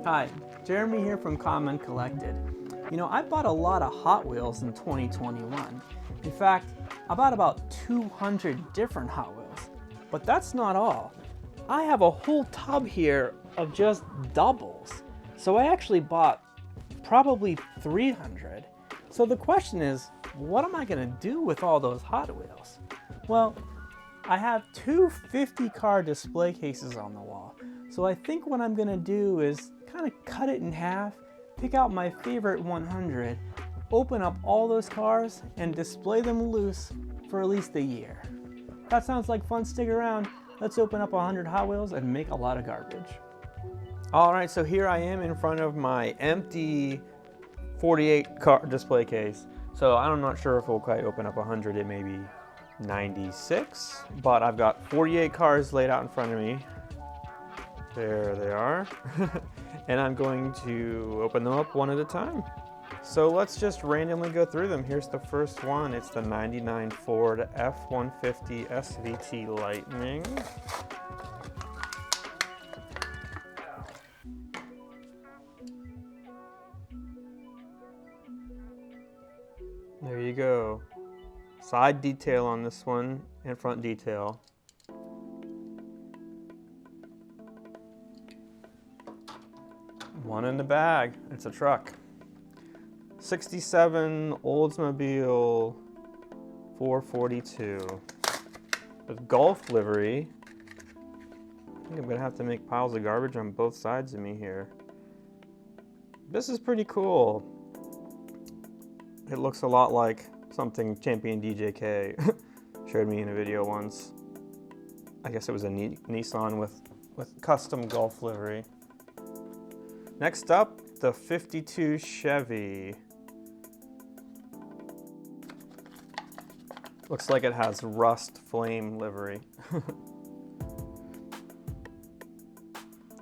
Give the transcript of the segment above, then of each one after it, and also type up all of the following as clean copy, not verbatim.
Hi, Jeremy here from Common Collected. You know, I bought a lot of Hot Wheels in 2021. In fact, I bought about 200 different Hot Wheels. But that's not all. I have a whole tub here of just doubles. So I actually bought probably 300. So the question is, what am I gonna do with all those Hot Wheels? Well, I have two 50-car display cases on the wall. So I think what I'm gonna do is kind of cut it in half, pick out my favorite 100, open up all those cars, and display them loose for at least a year. That sounds like fun. Stick around. Let's open up 100 Hot Wheels and make a lot of garbage. All right, so here I am in front of my empty 48 car display case. So I'm not sure if we'll quite open up 100, it may be 96, but I've got 48 cars laid out in front of me. There they are. And I'm going to open them up one at a time. So let's just randomly go through them. Here's the first one. It's the 99 Ford F-150 SVT Lightning. There you go. Side detail on this one and front detail. One in the bag. It's a truck. 67 Oldsmobile 442 with Golf livery. I think I'm gonna have to make piles of garbage on both sides of me here. This is pretty cool. It looks a lot like something Champion DJK showed me in a video once. I guess it was a Nissan with custom Golf livery. Next up, the 52 Chevy. Looks like it has rust flame livery.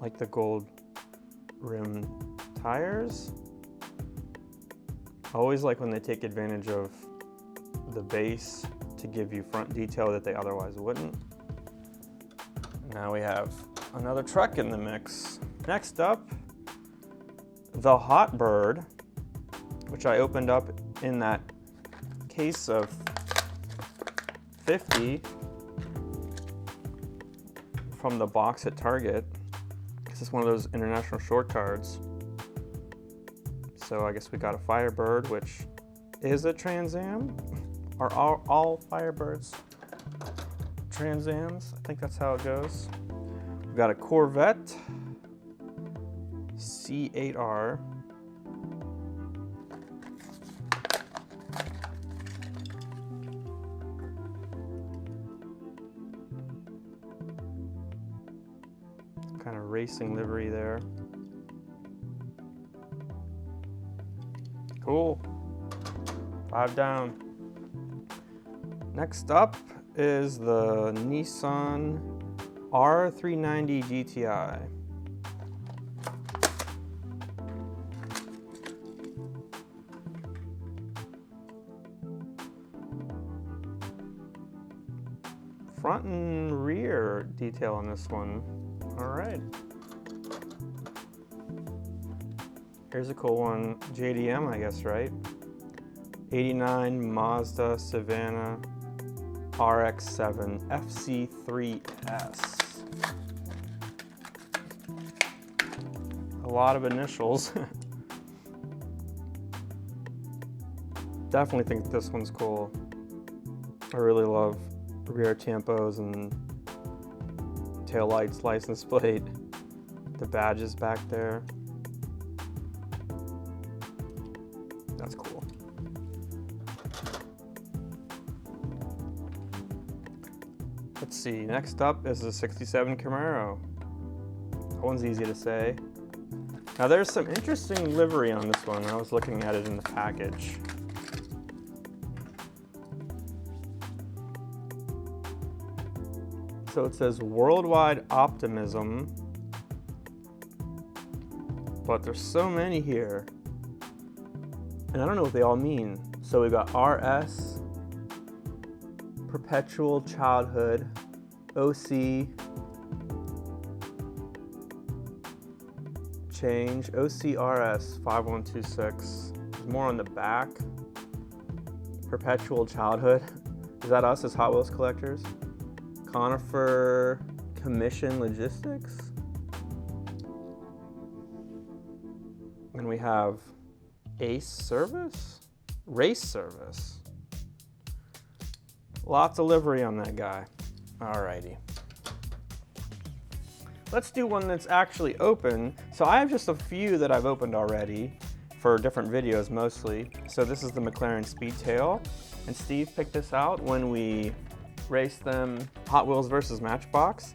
Like the gold rim tires. I always like when they take advantage of the base to give you front detail that they otherwise wouldn't. Now we have another truck in the mix. Next up, the Hot Bird, which I opened up in that case of 50 from the box at Target. This is one of those international short cards. So I guess we got a Firebird, which is a Trans Am. Are all Firebirds Trans Ams? I think that's how it goes. We've got a Corvette C8R. Kind of racing livery there. Cool. 5 down. Next up is the Nissan R390 GTI. Front and rear detail on this one. All right. Here's a cool one, JDM, I guess, right? 89 Mazda Savannah RX-7 FC3S. A lot of initials. Definitely think this one's cool. I really love rear tampos and tail lights, license plate, the badges back there. That's cool. Let's see, next up is the 67 Camaro. That one's easy to say. Now there's some interesting livery on this one. I was looking at it in the package. So it says worldwide optimism, but there's so many here. And I don't know what they all mean. So we got RS, Perpetual Childhood, OC, change. OCRS 5126. More on the back. Perpetual childhood. Is that us as Hot Wheels collectors? Conifer Commission Logistics. And we have Ace Service? Race Service. Lots of livery on that guy. Alrighty. Let's do one that's actually open. So I have just a few that I've opened already for different videos mostly. So this is the McLaren Speedtail. And Steve picked this out when we raced them Hot Wheels versus Matchbox.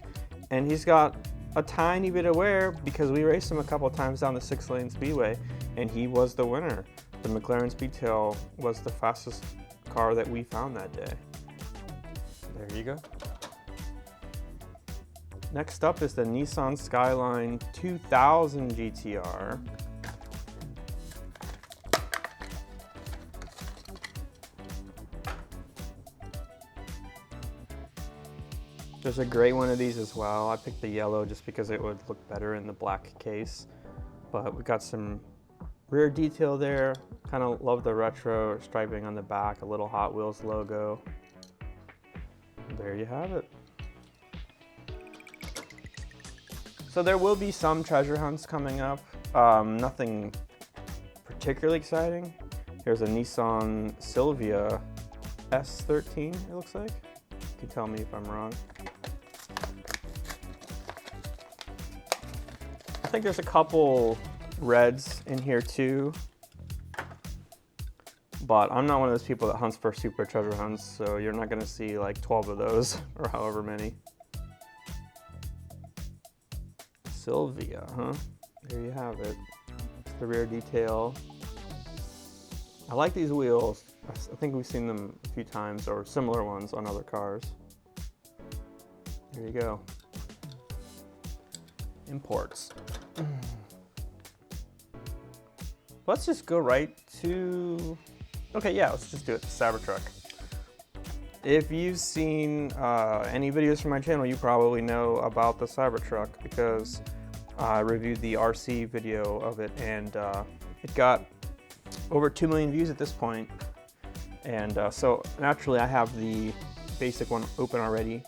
And he's got a tiny bit of wear because we raced him a couple times down the 6-lane speedway and he was the winner. The McLaren Speedtail was the fastest car that we found that day. There you go. Next up is the Nissan Skyline 2000 GTR. There's a gray one of these as well. I picked the yellow just because it would look better in the black case. But we got some rear detail there. Kind of love the retro striping on the back, a little Hot Wheels logo. There you have it. So there will be some treasure hunts coming up. Nothing particularly exciting. Here's a Nissan Silvia S13, it looks like. You can tell me if I'm wrong. I think there's a couple reds in here too. But I'm not one of those people that hunts for super treasure hunts, so you're not gonna see like 12 of those or however many. Silvia, huh? There you have it. It's the rear detail. I like these wheels. I think we've seen them a few times or similar ones on other cars. There you go. Imports. Let's just go right to, okay, yeah, let's just do it, the Cybertruck. If you've seen any videos from my channel, you probably know about the Cybertruck because I reviewed the RC video of it and it got over 2 million views at this point. And so naturally I have the basic one open already.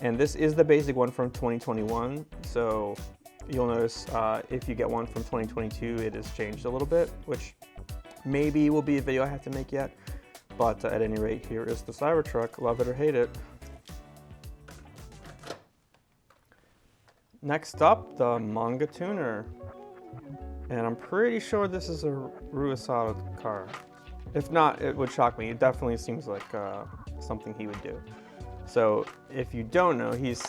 And this is the basic one from 2021. So you'll notice if you get one from 2022, it has changed a little bit, which maybe will be a video I have to make yet. But at any rate, here is the Cybertruck. Love it or hate it. Next up, the Manga Tuner. And I'm pretty sure this is a Ruisato car. If not, it would shock me. It definitely seems like something he would do. So if you don't know, he's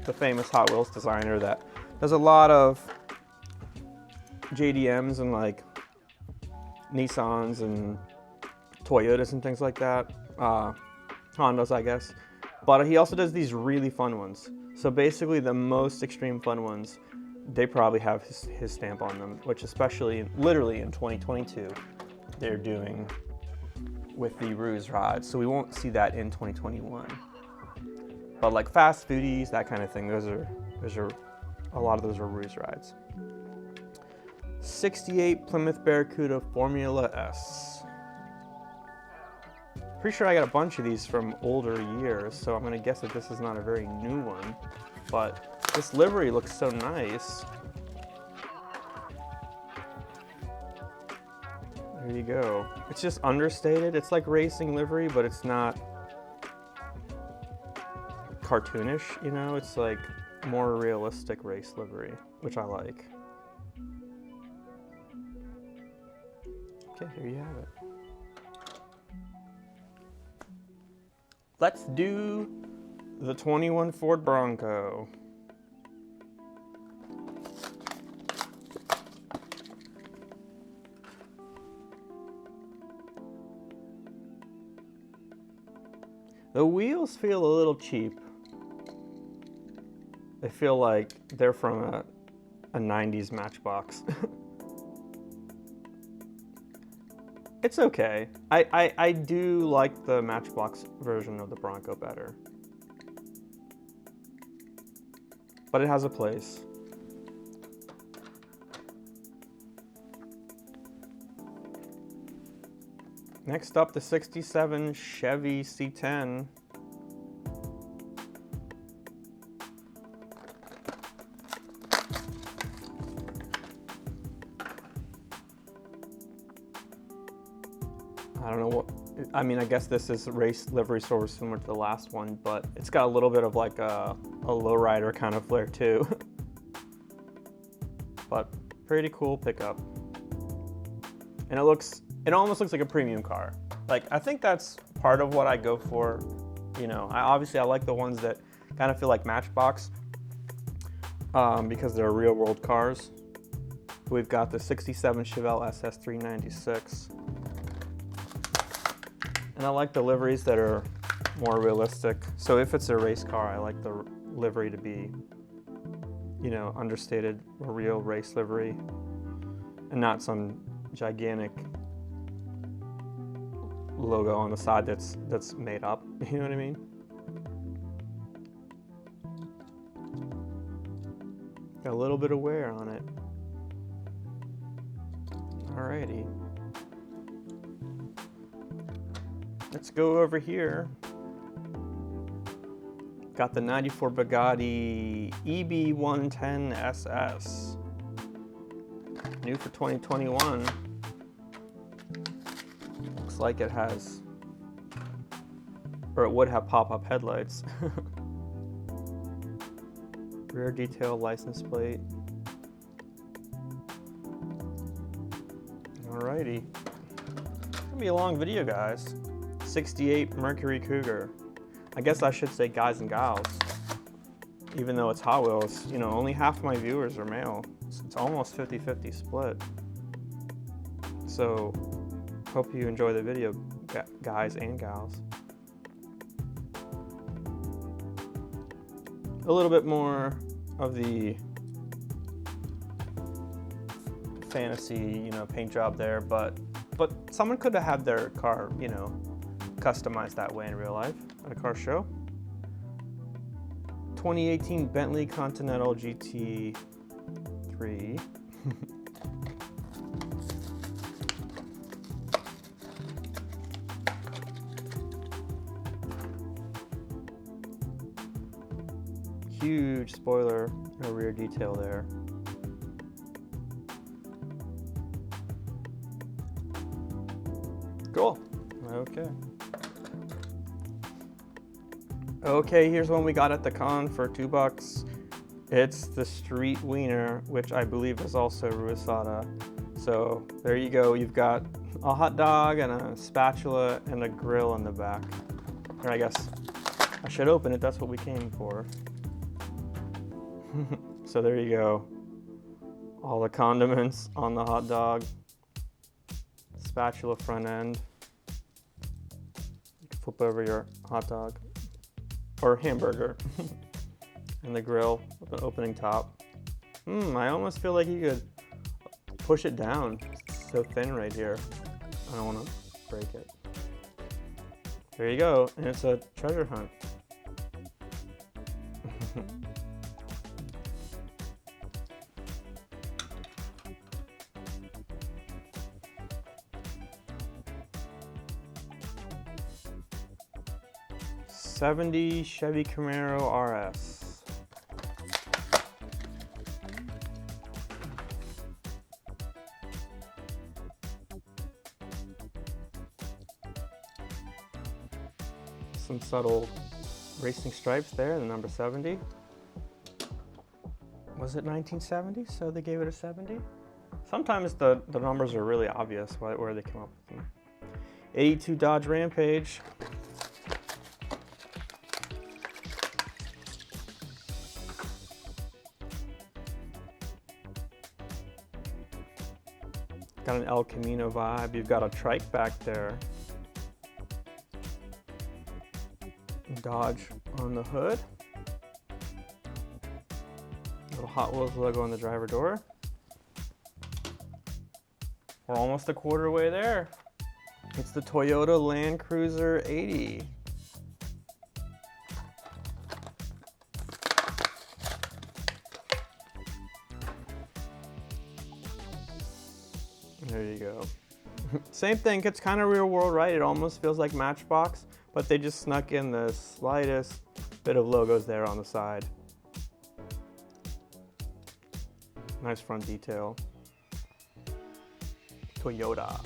the famous Hot Wheels designer that does a lot of JDMs and like Nissans and Toyotas and things like that. Hondas, I guess. But he also does these really fun ones. So basically the most extreme fun ones, they probably have his stamp on them, which especially, literally in 2022, they're doing with the Ruse rod. So we won't see that in 2021. But like fast foodies, that kind of thing, those are a lot of those are Ruse rides. 68 Plymouth Barracuda Formula S. Pretty sure I got a bunch of these from older years, so I'm gonna guess that this is not a very new one, but this livery looks so nice. There you go. It's just understated. It's like racing livery, but it's not cartoonish, you know? It's like more realistic race livery, which I like. Okay, here you have it. Let's do the 21 Ford Bronco. The wheels feel a little cheap. They feel like they're from a 90s Matchbox. It's okay. I do like the Matchbox version of the Bronco better. But it has a place. Next up, the 67 Chevy C10. I don't know what, I mean, I guess this is race livery source similar to the last one, but it's got a little bit of like a lowrider kind of flair too. But pretty cool pickup. And it almost looks like a premium car. Like, I think that's part of what I go for. You know, I like the ones that kind of feel like Matchbox because they're real world cars. We've got the 67 Chevelle SS 396. And I like the liveries that are more realistic. So if it's a race car, I like the livery to be, you know, understated, a real race livery, and not some gigantic logo on the side that's made up. You know what I mean? Got a little bit of wear on it. Alrighty. Let's go over here. Got the 94 Bugatti EB110 SS. New for 2021. Looks like it has, or it would have pop-up headlights. Rear detail license plate. Alrighty. It's gonna be a long video, guys. 68 Mercury Cougar. I guess I should say guys and gals. Even though it's Hot Wheels, you know, only half of my viewers are male. It's almost 50-50 split. So, hope you enjoy the video, guys and gals. A little bit more of the fantasy, you know, paint job there, but someone could have had their car, you know, customized that way in real life at a car show. 2018 Bentley Continental GT3. Huge spoiler, no rear detail there. Cool. Okay. Okay, here's one we got at the con for $2. It's the Street Wiener, which I believe is also Ruasada. So there you go. You've got a hot dog and a spatula and a grill in the back. Or I guess I should open it. That's what we came for. So there you go. All the condiments on the hot dog. Spatula front end. You can flip over your hot dog. Or hamburger. And the grill with an opening top. I almost feel like you could push it down. It's so thin right here. I don't want to break it. There you go, and it's a treasure hunt. '70 Chevy Camaro RS. Some subtle racing stripes there, the number 70. Was it 1970, so they gave it a 70? Sometimes the numbers are really obvious where they come up with them. 82 Dodge Rampage. Got an El Camino vibe. You've got a trike back there. Dodge on the hood. Little Hot Wheels logo on the driver door. We're almost a quarter way there. It's the Toyota Land Cruiser 80. There you go. Same thing, it's kind of real world, right? It almost feels like Matchbox, but they just snuck in the slightest bit of logos there on the side. Nice front detail. Toyota.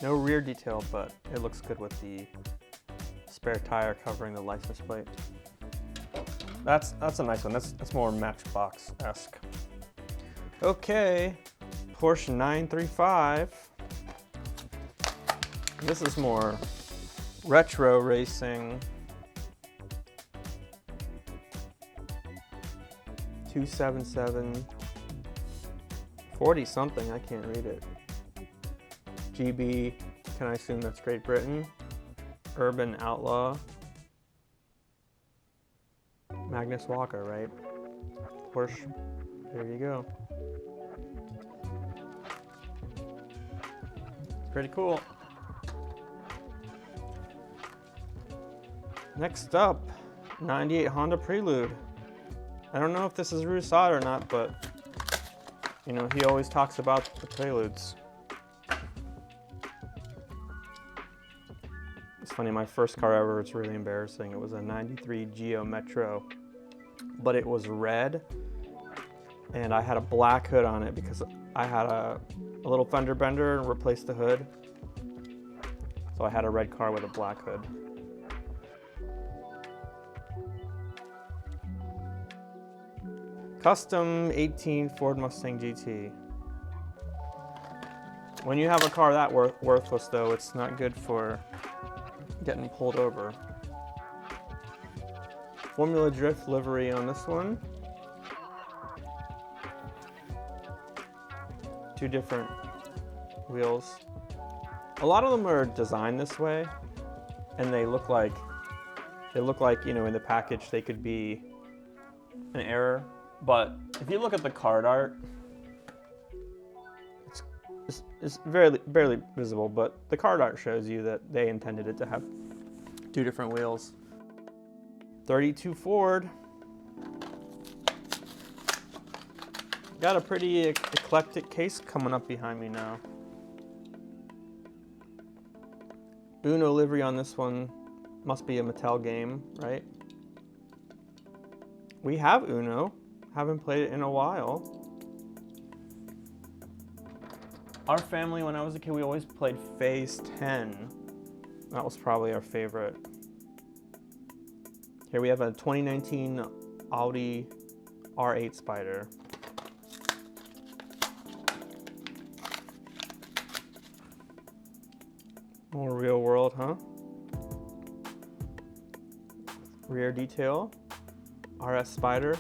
No rear detail, but it looks good with the spare tire covering the license plate. That's a nice one. That's more Matchbox-esque. Okay, Porsche 935. This is more retro racing. 277 40 something, I can't read it. GB, can I assume that's Great Britain? Urban Outlaw. Magnus Walker, right? Porsche, there you go. Pretty cool. Next up, 98 Honda Prelude. I don't know if this is Rusad or not, but you know, he always talks about the Preludes. It's funny, my first car ever, it's really embarrassing. It was a 93 Geo Metro, but it was red, and I had a black hood on it because I had a little fender bender and replaced the hood. So I had a red car with a black hood. Custom 18 Ford Mustang GT. When you have a car that worthless though, it's not good for getting pulled over. Formula Drift livery on this one. Two different wheels. A lot of them are designed this way, and they look like, you know, in the package they could be an error. But if you look at the card art, it's barely visible, but the card art shows you that they intended it to have two different wheels. 32 Ford. Got a pretty eclectic case coming up behind me now. Uno livery on this one. Must be a Mattel game, right? We have Uno. Haven't played it in a while. Our family, when I was a kid, we always played Phase 10. That was probably our favorite. Here we have a 2019 Audi R8 Spider. More real world, huh? Rear detail, RS Spider.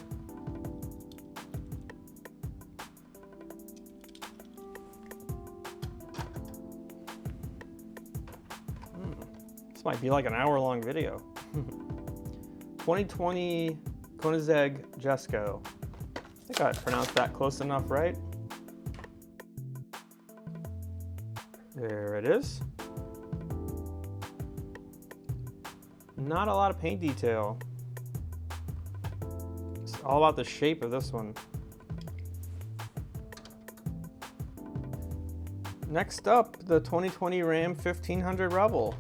This might be like an hour-long video. 2020 Koenigsegg Jesko. I think I pronounced that close enough, right? There it is. Not a lot of paint detail. It's all about the shape of this one. Next up, the 2020 Ram 1500 Rebel.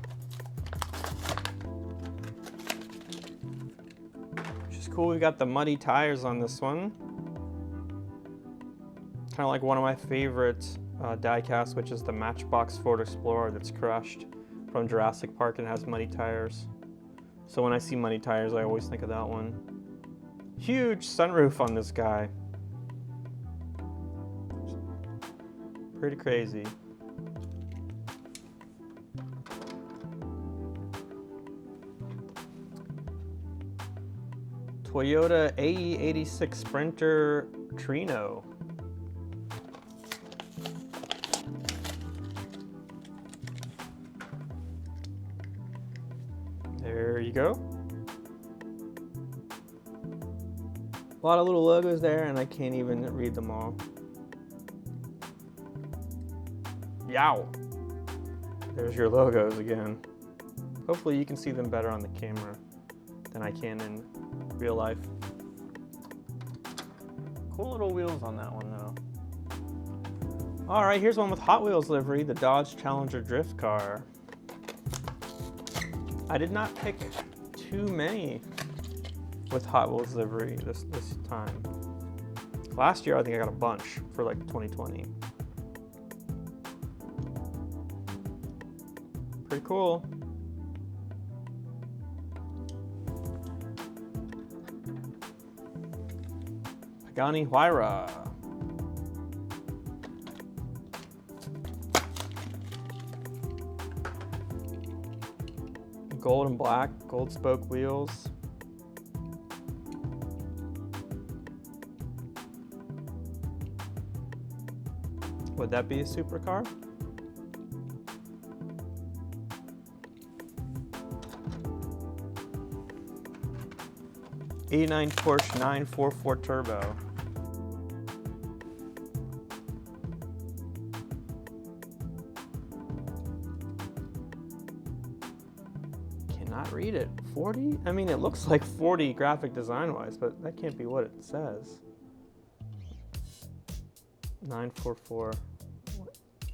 Which is cool, we got the muddy tires on this one. Kind of like one of my favorite die-casts, which is the Matchbox Ford Explorer that's crushed from Jurassic Park and has muddy tires. So when I see muddy tires, I always think of that one. Huge sunroof on this guy. Pretty crazy. Toyota AE86 Sprinter Trino. There you go. A lot of little logos there, and I can't even read them all. Yow! There's your logos again. Hopefully you can see them better on the camera than I can in real life. Cool little wheels on that one though. All right, here's one with Hot Wheels livery, the Dodge Challenger drift car. I did not pick too many with Hot Wheels livery this time. Last year, I think I got a bunch for like 2020. Pretty cool. Pagani Huayra. Gold and black, gold spoke wheels. Would that be a supercar? '89 Porsche 944 Turbo. Cannot read it. 40? I mean, it looks like 40 graphic design wise, but that can't be what it says. 944.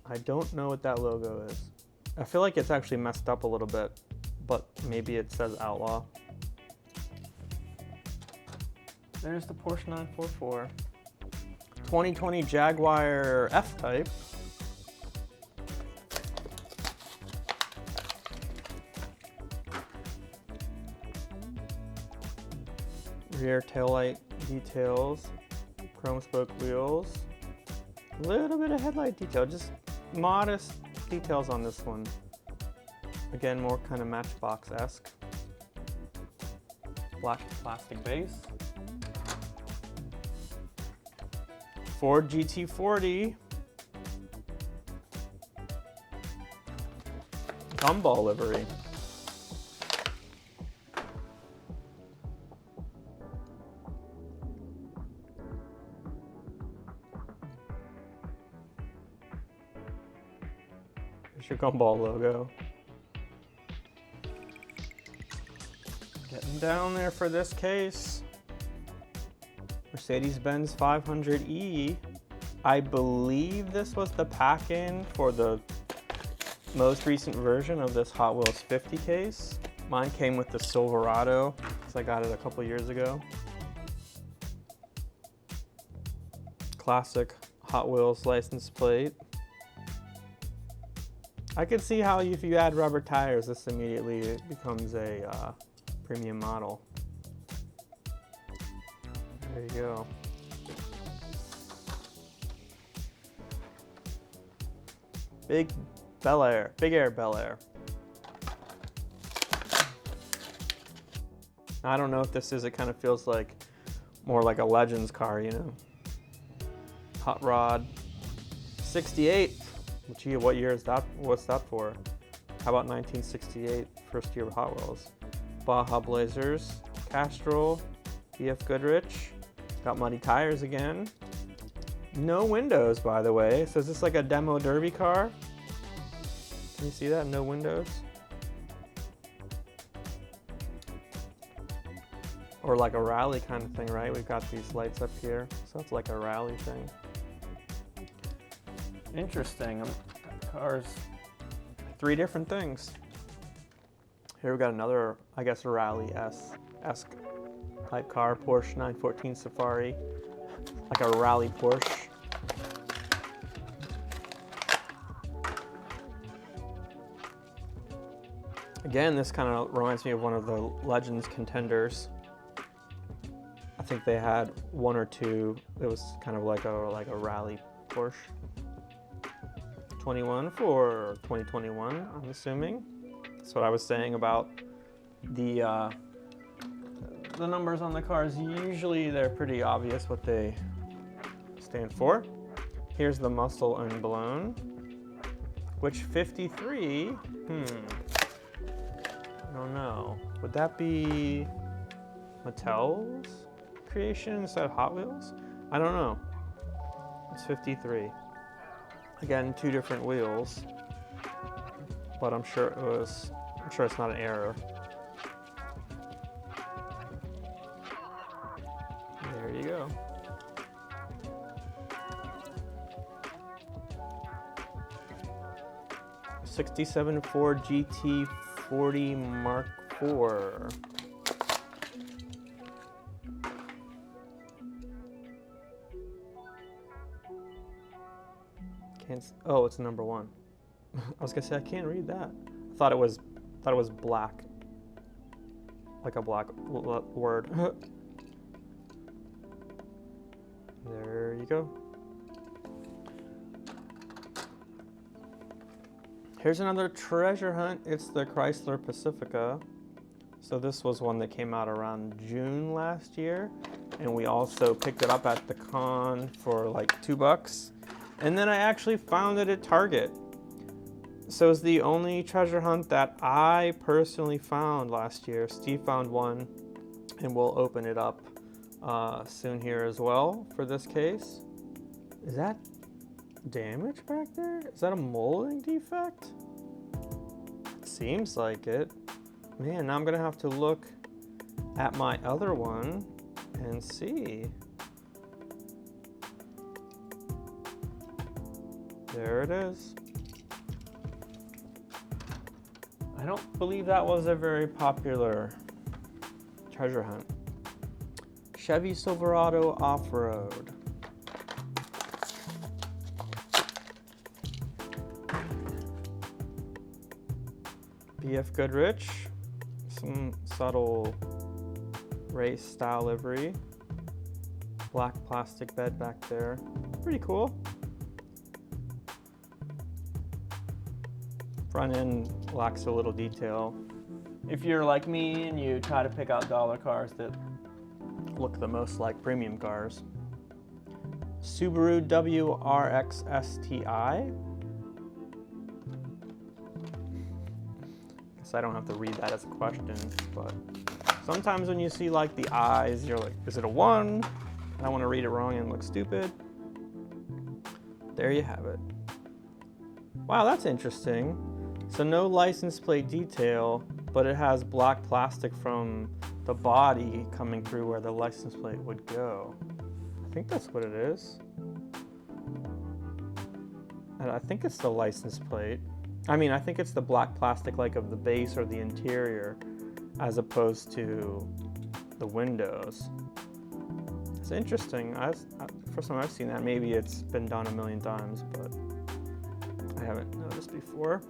I don't know what that logo is. I feel like it's actually messed up a little bit, but maybe it says Outlaw. There's the Porsche 944. 2020 Jaguar F-Type. Rear taillight details, chrome spoke wheels. A little bit of headlight detail, just modest details on this one. Again, more kind of Matchbox-esque. Black plastic base. Ford GT40. Gumball livery. There's your Gumball logo. Getting down there for this case. Mercedes-Benz 500E. I believe this was the pack-in for the most recent version of this Hot Wheels 50 case. Mine came with the Silverado, because I got it a couple years ago. Classic Hot Wheels license plate. I could see how if you add rubber tires, this immediately becomes a premium model. There you go. Big Bel Air, Big Air Bel Air. I don't know if this is, it kind of feels like more like a Legends car, you know. Hot Rod 68. Gee, what year is that? What's that for? How about 1968, first year of Hot Wheels? Baja Blazers, Castrol, BF Goodrich. Got muddy tires again. No windows, by the way. So is this like a demo derby car? Can you see that? No windows. Or like a rally kind of thing, right? We've got these lights up here. So it's like a rally thing. Interesting. Cars. Three different things. Here we got another, I guess, a rally-esque type car, Porsche 914 Safari, like a rally Porsche. Again, this kind of reminds me of one of the Legends contenders. I think they had one or two. It was kind of like a rally Porsche. 21 for 2021, I'm assuming. That's what I was saying about the numbers on the cars. Usually they're pretty obvious what they stand for. Here's the Muscle and Blown, which 53, I don't know. Would that be Mattel's creation instead of Hot Wheels? I don't know. It's 53. Again, two different wheels, but I'm sure it's not an error. There you go. 67 Ford GT40 Mark IV. Oh, it's number 1. I was gonna say I can't read that. I thought it was black, like a black word. There you go. Here's another treasure hunt. It's the Chrysler Pacifica. So this was one that came out around June last year, and we also picked it up at the con for like $2. And then I actually found it at Target. So it's the only treasure hunt that I personally found last year. Steve found one, and we'll open it up soon here as well for this case. Is that damage back there? Is that a molding defect? It seems like it. Man, now I'm gonna have to look at my other one and see. There it is. I don't believe that was a very popular treasure hunt. Chevy Silverado Off-Road. BF Goodrich. Some subtle race style livery. Black plastic bed back there. Pretty cool. Front end lacks a little detail. If you're like me and you try to pick out dollar cars that look the most like premium cars. Subaru WRX STI. Guess I don't have to read that as a question, but sometimes when you see like the eyes, you're like, is it a 1? I don't want to read it wrong and look stupid. There you have it. Wow, that's interesting. So no license plate detail, but it has black plastic from the body coming through where the license plate would go. I think that's what it is. And I think it's the license plate. I mean, I think it's the black plastic like of the base or the interior as opposed to the windows. It's interesting. First time I've seen that. Maybe it's been done a million times, but I haven't noticed before.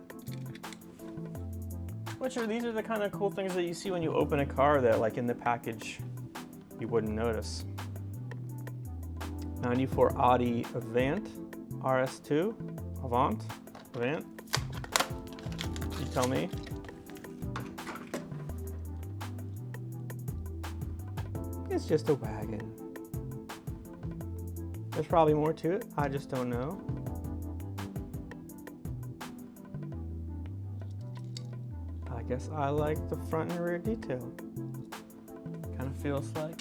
These are the kind of cool things that you see when you open a car that like in the package you wouldn't notice. 94 Audi Avant RS2. Avant? You tell me. It's just a wagon. There's probably more to it. I just don't know. I guess I like the front and rear detail. Kind of feels like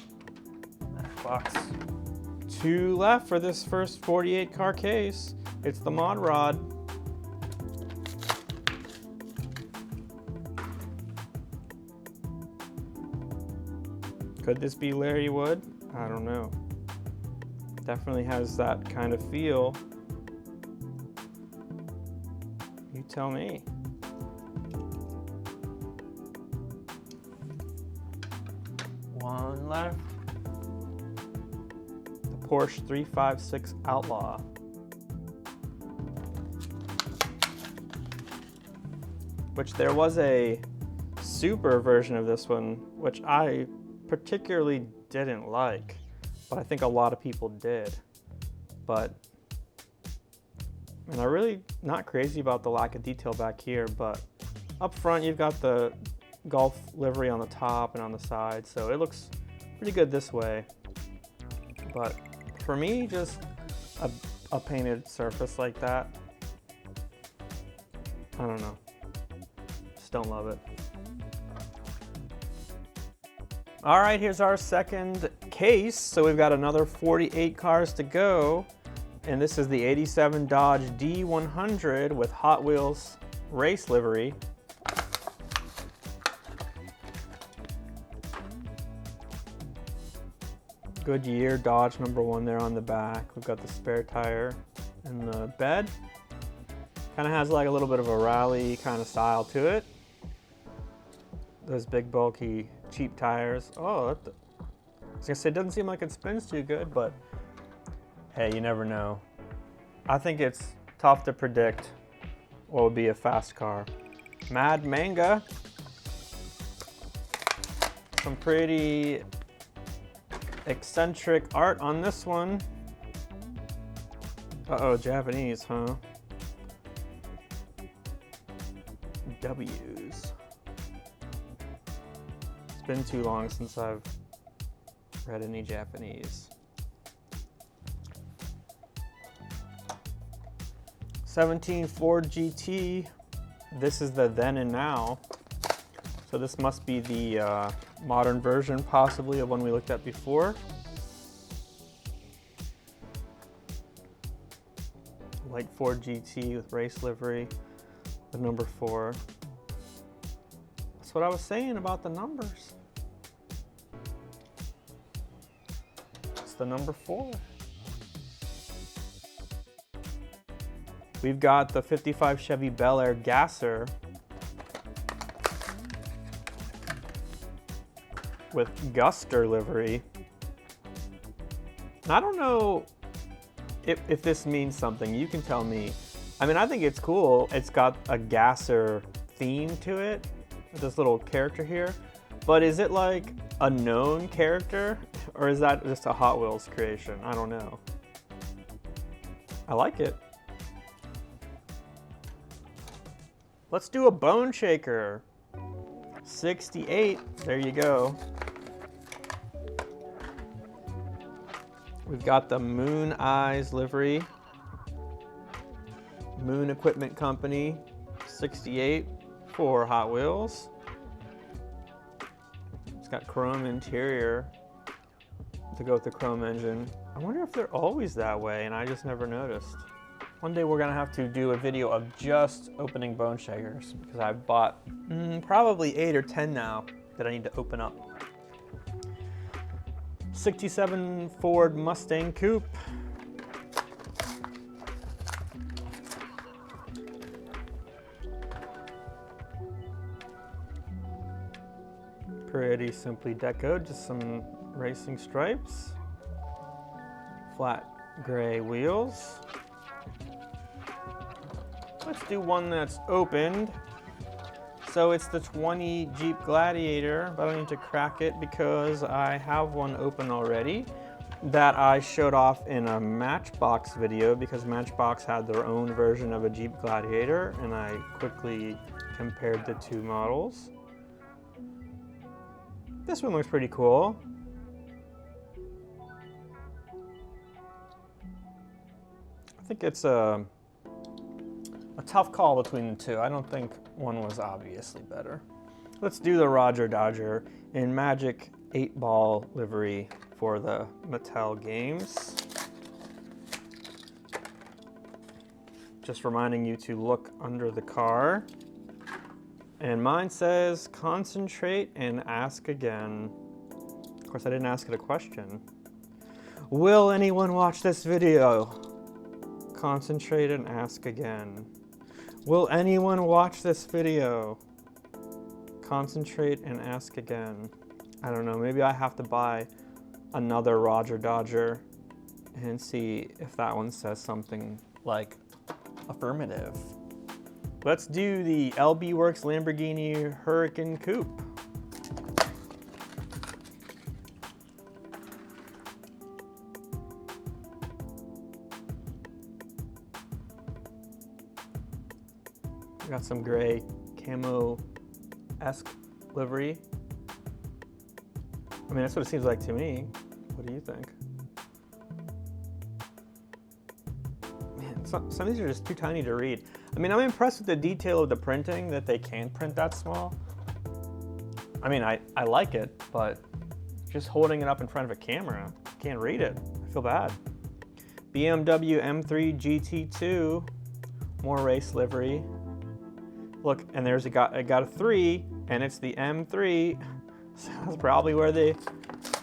that box. 2 left for this first 48 car case. It's the Mod Rod. Could this be Larry Wood? I don't know. Definitely has that kind of feel. You tell me. One left. The Porsche 356 Outlaw. Which there was a super version of this one, which I particularly didn't like, but I think a lot of people did. But, and I'm really not crazy about the lack of detail back here, but up front you've got the Golf livery on the top and on the side, so it looks pretty good this way. But for me, just a painted surface like that, I don't know. Just don't love it. All right, here's our second case. So we've got another 48 cars to go. And this is the 87 Dodge D100 with Hot Wheels race livery. Goodyear Dodge #1 there on the back. We've got the spare tire and the bed. Kind of has like a little bit of a rally kind of style to it. Those big, bulky, cheap tires. Oh, I was gonna say, it doesn't seem like it spins too good, but hey, you never know. I think it's tough to predict what would be a fast car. Mad Manga. Some pretty eccentric art on this one. Uh-oh, Japanese, huh? W's. It's been too long since I've read any Japanese. 17 Ford GT. This is the then and now. So this must be the modern version, possibly, of one we looked at before. Light Ford GT with race livery, the number 4. That's what I was saying about the numbers. It's the number 4. We've got the 55 Chevy Bel Air Gasser with Guster livery. I don't know if this means something. You can tell me. I mean, I think it's cool. It's got a Gasser theme to it, this little character here. But is it like a known character, or is that just a Hot Wheels creation? I don't know. I like it. Let's do a bone shaker. 68, there you go. We've got the Moon Eyes livery. Moon Equipment Company, 68 for Hot Wheels. It's got chrome interior to go with the chrome engine. I wonder if they're always that way and I just never noticed. One day we're gonna have to do a video of just opening bone shakers because I've bought probably 8 or 10 now that I need to open up. 67 Ford Mustang Coupe. Pretty simply decoed, just some racing stripes. Flat gray wheels. Let's do one that's opened. So it's the 20 Jeep Gladiator, but I need to crack it because I have one open already that I showed off in a Matchbox video because Matchbox had their own version of a Jeep Gladiator, and I quickly compared the two models. This one looks pretty cool. I think it's a tough call between the two. I don't think one was obviously better. Let's do the Roger Dodger in Magic 8-ball livery for the Mattel games. Just reminding you to look under the car. And mine says, concentrate and ask again. Of course, I didn't ask it a question. Will anyone watch this video? Concentrate and ask again. Will anyone watch this video? Concentrate and ask again. I don't know, maybe I have to buy another Roger Dodger and see if that one says something like affirmative. Let's do the LB Works Lamborghini Hurricane Coupe. Got some gray camo-esque livery. I mean, that's what it seems like to me. What do you think? Man, some of these are just too tiny to read. I mean, I'm impressed with the detail of the printing, that they can print that small. I mean, I like it, but just holding it up in front of a camera, I can't read it. I feel bad. BMW M3 GT2, more race livery. Look, and there's I got a 3, and it's the M3. So that's probably where they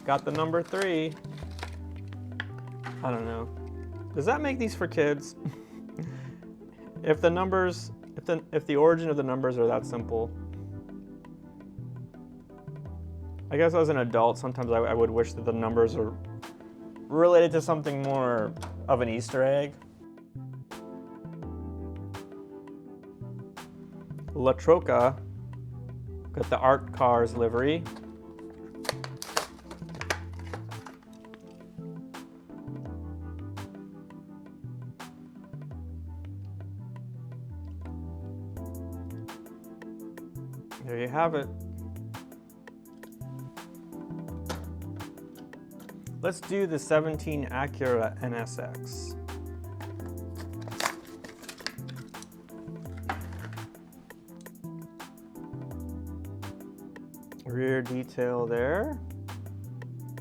got the number 3. I don't know. Does that make these for kids? If the origin of the numbers are that simple. I guess as an adult, sometimes I would wish that the numbers are related to something more of an Easter egg. La Troca, got the Art Cars livery. There you have it. Let's do the 17 Acura NSX. Rear detail there.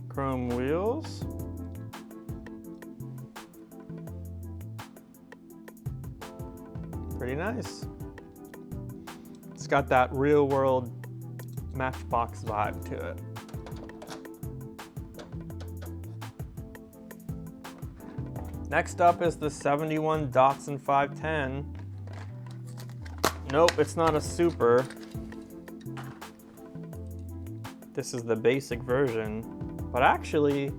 Chrome wheels. Pretty nice. It's got that real world Matchbox vibe to it. Next up is the 71 Datsun 510. Nope, it's not a super. This is the basic version. But actually,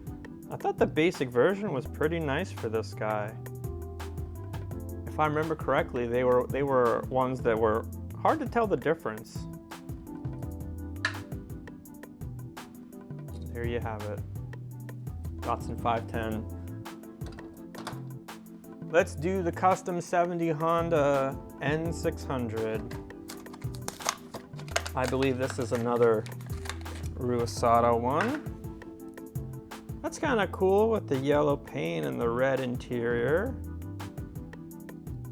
I thought the basic version was pretty nice for this guy. If I remember correctly, they were ones that were hard to tell the difference. There you have it. Datsun 510. Let's do the custom 70 Honda N600. I believe this is another Ruasada one. That's kind of cool with the yellow paint and the red interior.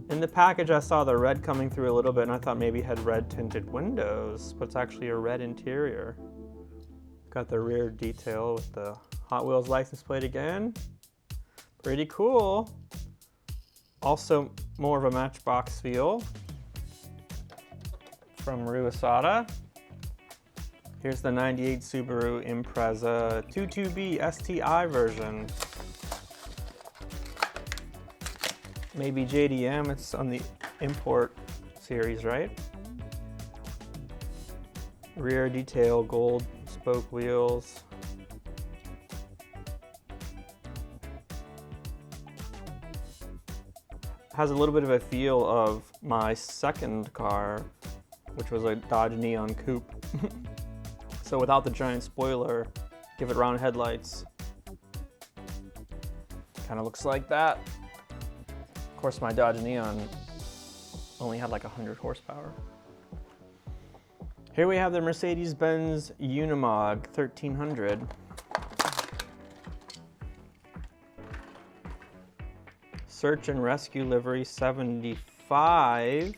In the package, I saw the red coming through a little bit and I thought maybe it had red tinted windows, but it's actually a red interior. Got the rear detail with the Hot Wheels license plate again. Pretty cool. Also more of a Matchbox feel from Ruasada. Here's the 98 Subaru Impreza 22B STI version. Maybe JDM, it's on the import series, right? Rear detail, gold spoke wheels. Has a little bit of a feel of my second car, which was a Dodge Neon Coupe. So without the giant spoiler, give it round headlights. Kind of looks like that. Of course, my Dodge Neon only had like 100 horsepower. Here we have the Mercedes-Benz Unimog 1300. Search and Rescue livery 75.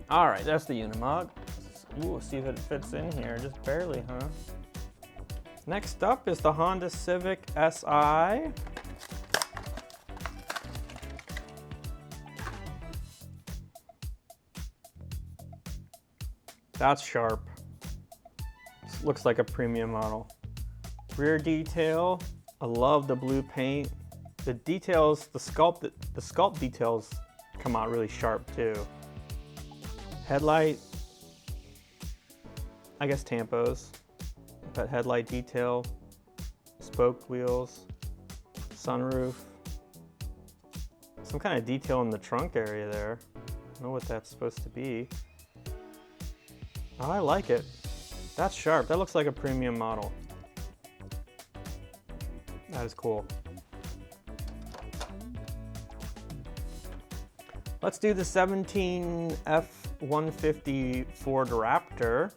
All right, that's the Unimog. Ooh, see if it fits in here, just barely, huh? Next up is the Honda Civic Si. That's sharp. This looks like a premium model. Rear detail, I love the blue paint. The details, the sculpt details come out really sharp too. Headlight, I guess tampos. That headlight detail, spoke wheels, sunroof. Some kind of detail in the trunk area there. I don't know what that's supposed to be. Oh, I like it. That's sharp. That looks like a premium model. That is cool. Let's do the 17 F-150 Ford Raptor.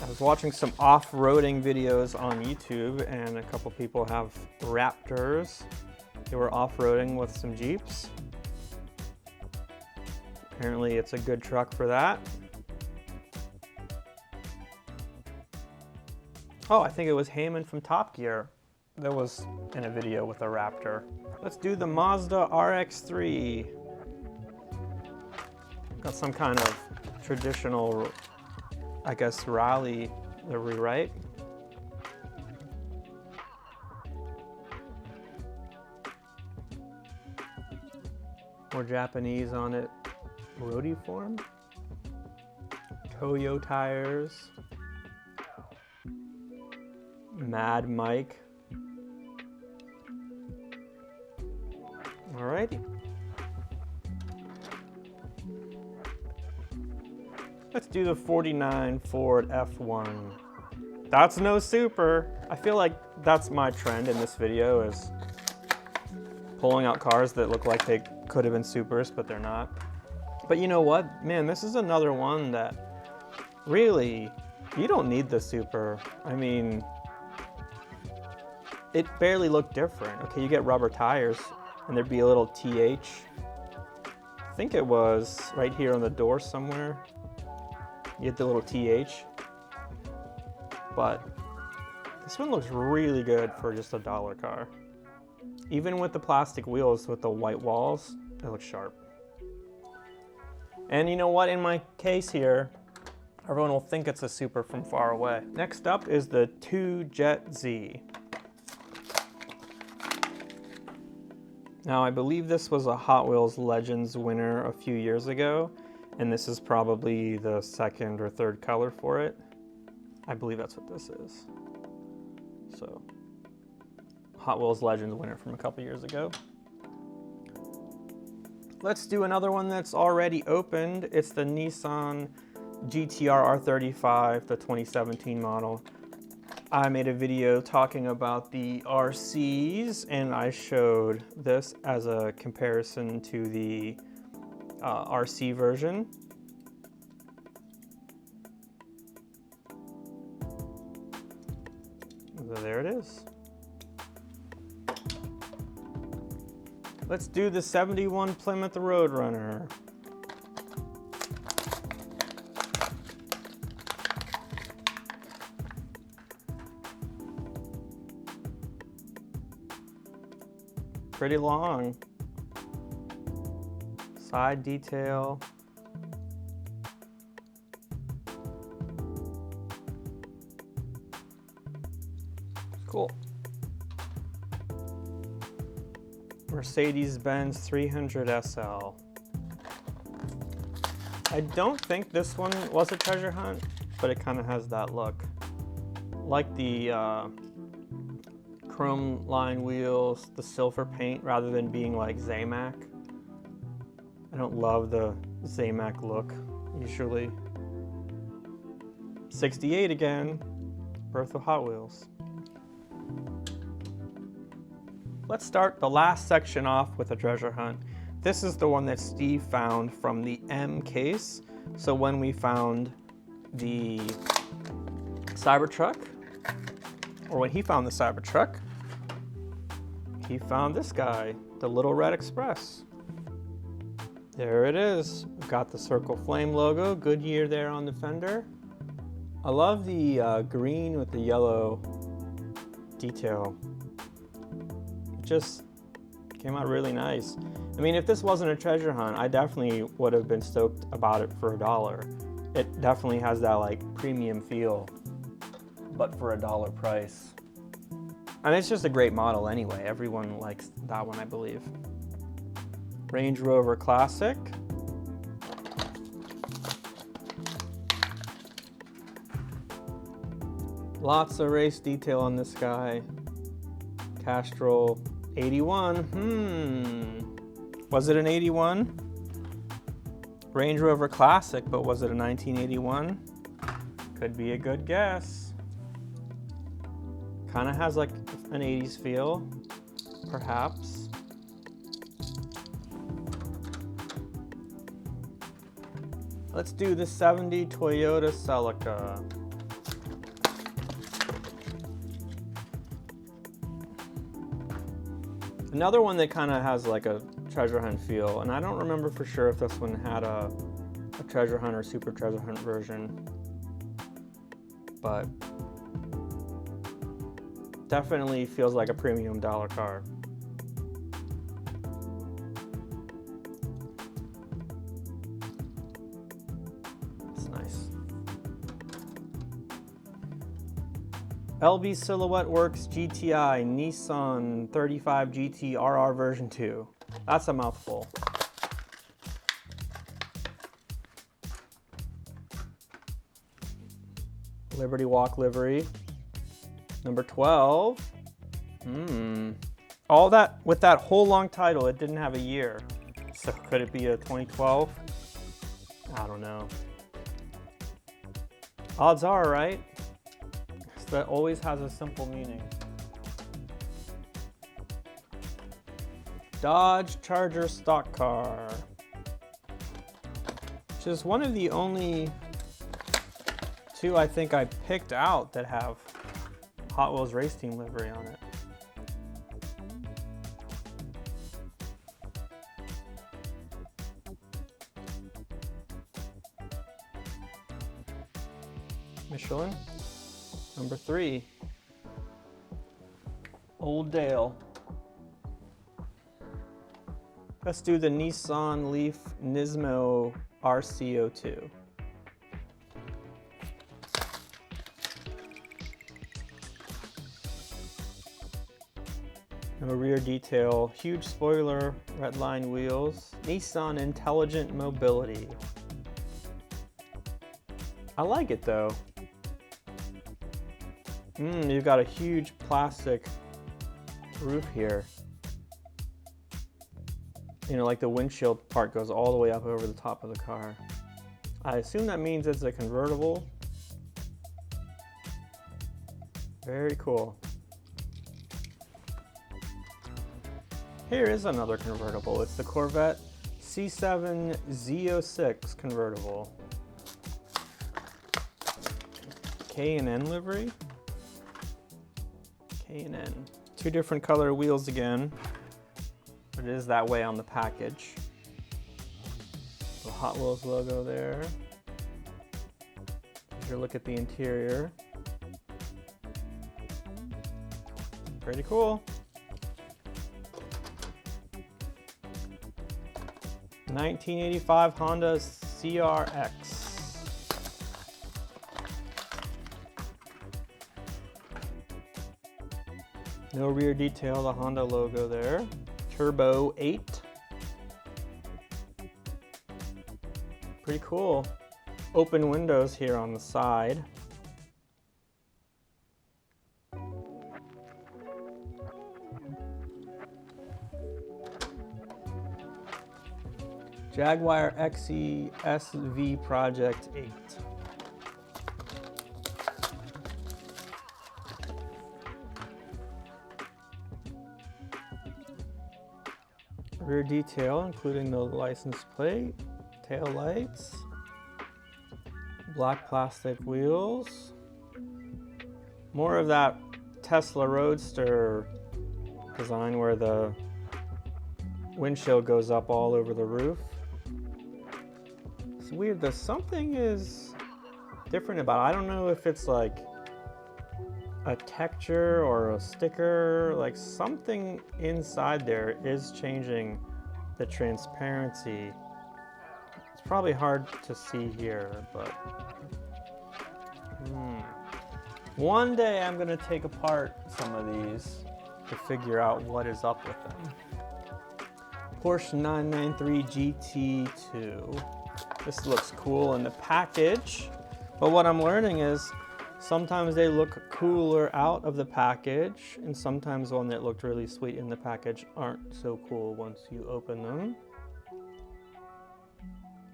I was watching some off-roading videos on YouTube and a couple people have Raptors. They were off-roading with some Jeeps. Apparently it's a good truck for that. Oh, I think it was Heyman from Top Gear that was in a video with a Raptor. Let's do the Mazda RX-3. Got some kind of traditional, I guess, rally livery, right? More Japanese on it. Roadie form. Toyo tires. Mad Mike. Alrighty. Let's do the 49 Ford F1. That's no super. I feel like that's my trend in this video, is pulling out cars that look like they could have been supers, but they're not. But you know what? Man, this is another one that really, you don't need the super. I mean, it barely looked different. Okay, you get rubber tires, and there'd be a little TH. I think it was right here on the door somewhere. You get the little TH. But this one looks really good for just a $1 car. Even with the plastic wheels with the white walls, it looks sharp. And you know what, in my case here, everyone will think it's a super from far away. Next up is the 2Jet Z. Now I believe this was a Hot Wheels Legends winner a few years ago, and this is probably the second or third color for it. I believe that's what this is. So, Hot Wheels Legends winner from a couple years ago. Let's do another one that's already opened. It's the Nissan GTR R35, the 2017 model. I made a video talking about the RCs, and I showed this as a comparison to the RC version. So there it is. Let's do the 71 Plymouth Roadrunner. Pretty long. Side detail. Cool. Mercedes-Benz 300 SL. I don't think this one was a treasure hunt, but it kind of has that look. Like the chrome line wheels, the silver paint, rather than being like Zamac. I don't love the Zamac look, usually. 68 again, birth of Hot Wheels. Let's start the last section off with a treasure hunt. This is the one that Steve found from the M case. So when we found the Cybertruck, or when he found the Cybertruck, he found this guy, the Little Red Express. There it is. We've got the Circle Flame logo, Goodyear there on the fender. I love the green with the yellow detail. Just came out really nice. I mean, if this wasn't a treasure hunt, I definitely would have been stoked about it for $1. It definitely has that like premium feel, but for a $1 price. And it's just a great model anyway. Everyone likes that one, I believe. Range Rover Classic. Lots of race detail on this guy. Castrol 81, was it an 81? Range Rover Classic, but was it a 1981? Could be a good guess. Kind of has like an 80s feel, perhaps. Let's do the 70 Toyota Celica. Another one that kind of has like a treasure hunt feel, and I don't remember for sure if this one had a treasure hunt or super treasure hunt version, but definitely feels like a premium $1 car. It's nice. LB Silhouette Works GTI Nissan 35 GT RR version 2. That's a mouthful. Liberty Walk livery. Number 12. All that, with that whole long title, it didn't have a year. So could it be a 2012? I don't know. Odds are, right? That always has a simple meaning. Dodge Charger stock car, which is one of the only two I think I picked out that have Hot Wheels race team livery on it. Michelin. Number 3, Old Dale. Let's do the Nissan Leaf Nismo RCO2. No rear detail, huge spoiler, red line wheels, Nissan Intelligent Mobility. I like it though. You've got a huge plastic roof here. You know, like the windshield part goes all the way up over the top of the car. I assume that means it's a convertible. Very cool. Here is another convertible. It's the Corvette C7 Z06 convertible. K&N livery. K&N. 2 different color wheels again. It is that way on the package. The Hot Wheels logo there. Here's a look at the interior. Pretty cool. 1985 Honda CRX. No rear detail, the Honda logo there. Turbo 8. Pretty cool. Open windows here on the side. Jaguar XE SV Project 8. Rear detail, including the license plate, tail lights, black plastic wheels. More of that Tesla Roadster design where the windshield goes up all over the roof. It's weird, there's something is different about it. I don't know if it's like a texture or a sticker, like something inside there is changing the transparency. It's probably hard to see here, but one day I'm gonna take apart some of these to figure out what is up with them. Porsche 993 GT2. This looks cool in the package, but what I'm learning is sometimes they look cooler out of the package, and sometimes one that looked really sweet in the package aren't so cool once you open them.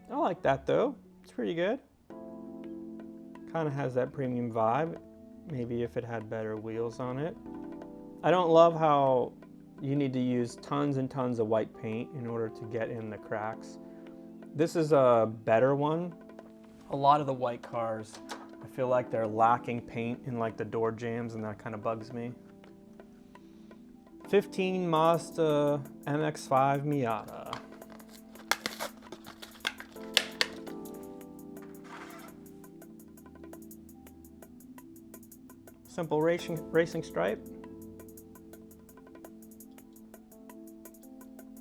I like that though, it's pretty good. Kind of has that premium vibe, maybe if it had better wheels on it. I don't love how you need to use tons and tons of white paint in order to get in the cracks. This is a better one. A lot of the white cars, I feel like they're lacking paint in like the door jambs, and that kind of bugs me. 15 Mazda MX-5 Miata. Simple racing stripe.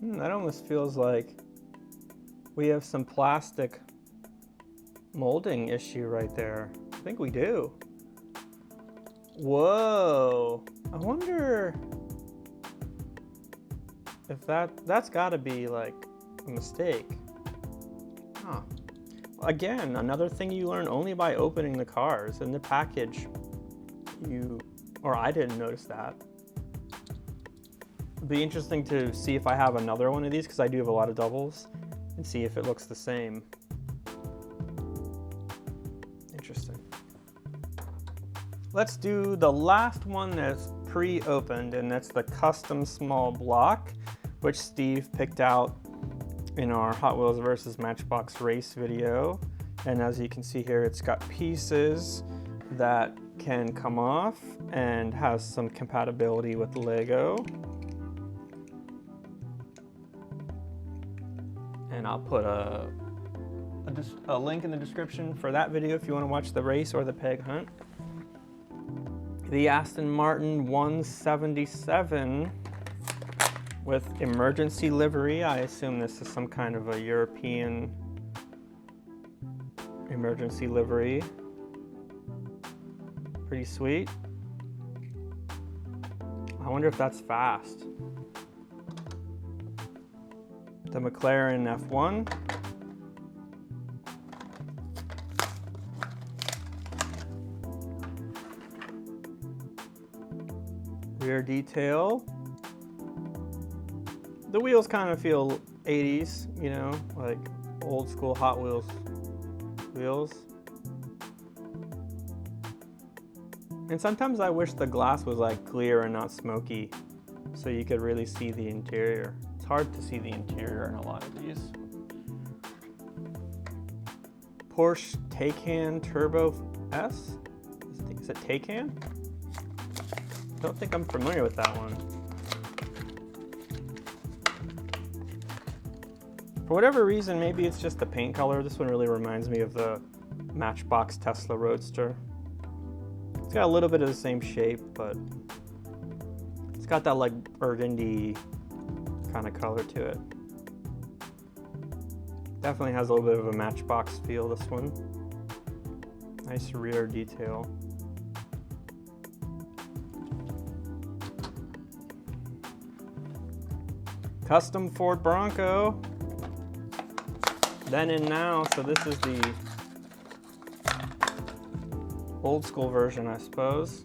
That almost feels like we have some plastic molding issue right there. I think we do. Whoa. I wonder if that's gotta be like a mistake. Huh. again, another thing you learn only by opening the cars. In the package, I didn't notice that. It'd be interesting to see if I have another one of these, because I do have a lot of doubles, and see if it looks the same. Interesting. Let's do the last one that's pre-opened, and that's the custom small block, which Steve picked out in our Hot Wheels versus Matchbox race video. And as you can see here, it's got pieces that can come off and has some compatibility with Lego. And I'll put a link in the description for that video if you want to watch the race or the peg hunt. The Aston Martin 177 with emergency livery. I assume this is some kind of a European emergency livery. Pretty sweet. I wonder if that's fast. The McLaren F1. Rear detail. The wheels kind of feel 80s, you know, like old school Hot Wheels wheels. And sometimes I wish the glass was like clear and not smoky, so you could really see the interior. It's hard to see the interior in a lot of these. Porsche Taycan Turbo S? Is it Taycan? I don't think I'm familiar with that one. For whatever reason, maybe it's just the paint color. This one really reminds me of the Matchbox Tesla Roadster. It's got a little bit of the same shape, but it's got that like burgundy kind of color to it. Definitely has a little bit of a Matchbox feel, this one. Nice rear detail. Custom Ford Bronco. Then and now, so this is the old school version, I suppose.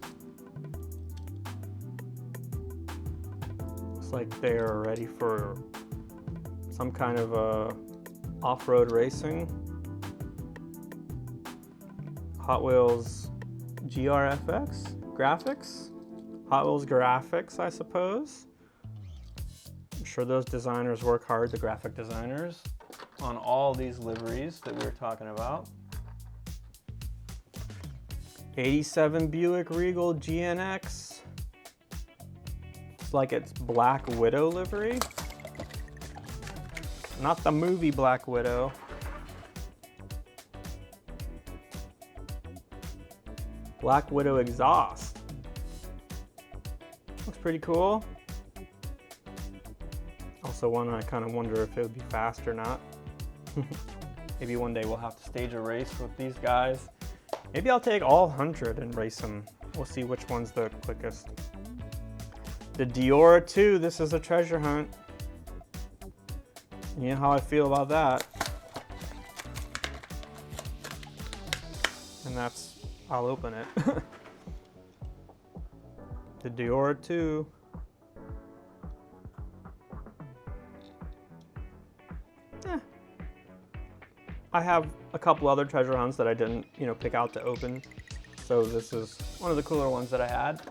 Looks like they're ready for some kind of off-road racing. Hot Wheels GRFX graphics. Hot Wheels graphics, I suppose. I'm sure those designers work hard, the graphic designers, on all these liveries that we were talking about. 87 Buick Regal GNX. It's like it's Black Widow livery. Not the movie Black Widow. Black Widow exhaust. Looks pretty cool. Also one I kind of wonder if it would be fast or not. Maybe one day we'll have to stage a race with these guys. Maybe I'll take all 100 and race them. We'll see which one's the quickest. The Diora 2, this is a treasure hunt. You know how I feel about that. And that's, I'll open it. The Diora 2. I have a couple other treasure hunts that I didn't, pick out to open. So this is one of the cooler ones that I had.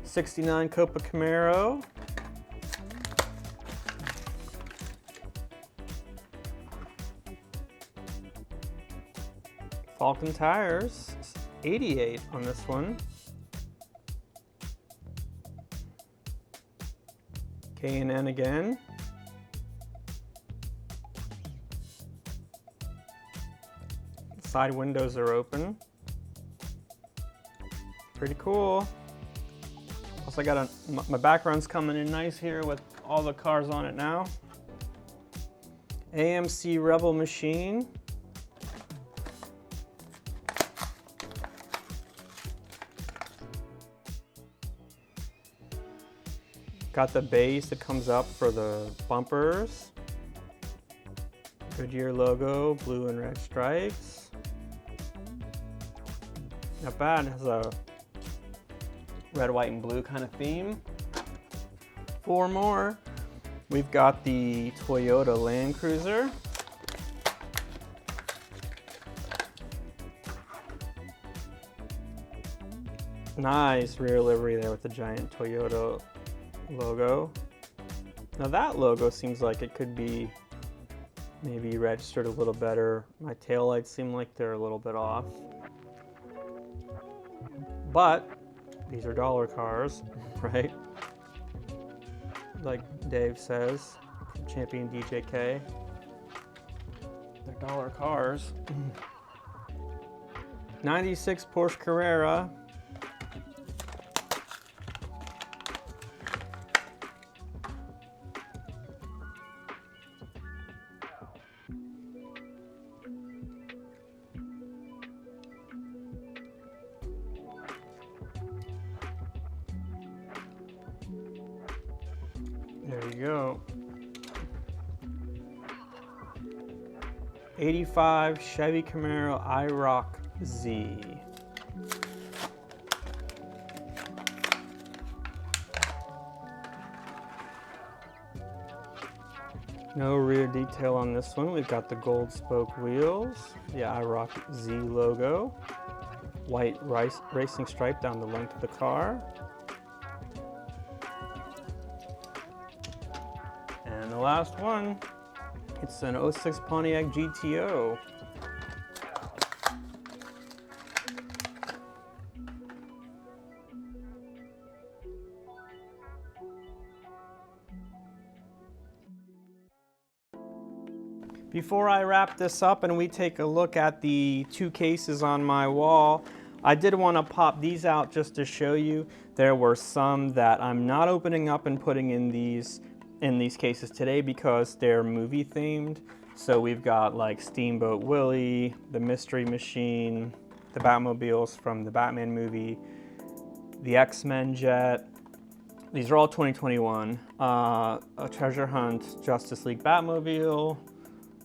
69 Copa Camaro. Falcon tires, 88 on this one. K&N again. Side windows are open. Pretty cool. Also got my background's coming in nice here with all the cars on it now. AMC Rebel Machine. Got the base that comes up for the bumpers. Goodyear logo, blue and red stripes. Not bad, it has a red, white, and blue kind of theme. 4 more. We've got the Toyota Land Cruiser. Nice rear livery there with the giant Toyota logo. Now that logo seems like it could be maybe registered a little better. My taillights seem like they're a little bit off. But these are dollar cars, right? Like Dave says, Champion DJK. They're dollar cars. 96 Porsche Carrera. There you go. 85 Chevy Camaro IROC Z. No rear detail on this one. We've got the gold spoke wheels, the IROC Z logo, white racing stripe down the length of the car. And the last one, it's an 06 Pontiac GTO. Before I wrap this up and we take a look at the 2 cases on my wall, I did want to pop these out just to show you. There were some that I'm not opening up and putting in these cases today because they're movie themed. So we've got like Steamboat Willie, the Mystery Machine, the Batmobiles from the Batman movie, the X-Men jet. These are all 2021. A Treasure Hunt Justice League Batmobile,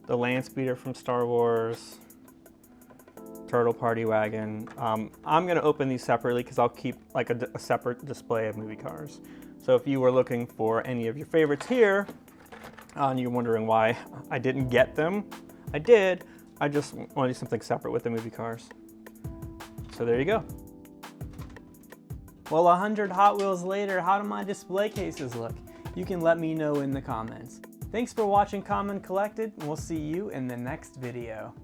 the Land Speeder from Star Wars, Turtle Party Wagon. I'm gonna open these separately because I'll keep like a separate display of movie cars. So if you were looking for any of your favorites here, and you're wondering why I didn't get them, I did. I just want to do something separate with the movie cars. So there you go. Well, 100 Hot Wheels later, how do my display cases look? You can let me know in the comments. Thanks for watching Common Collected, and we'll see you in the next video.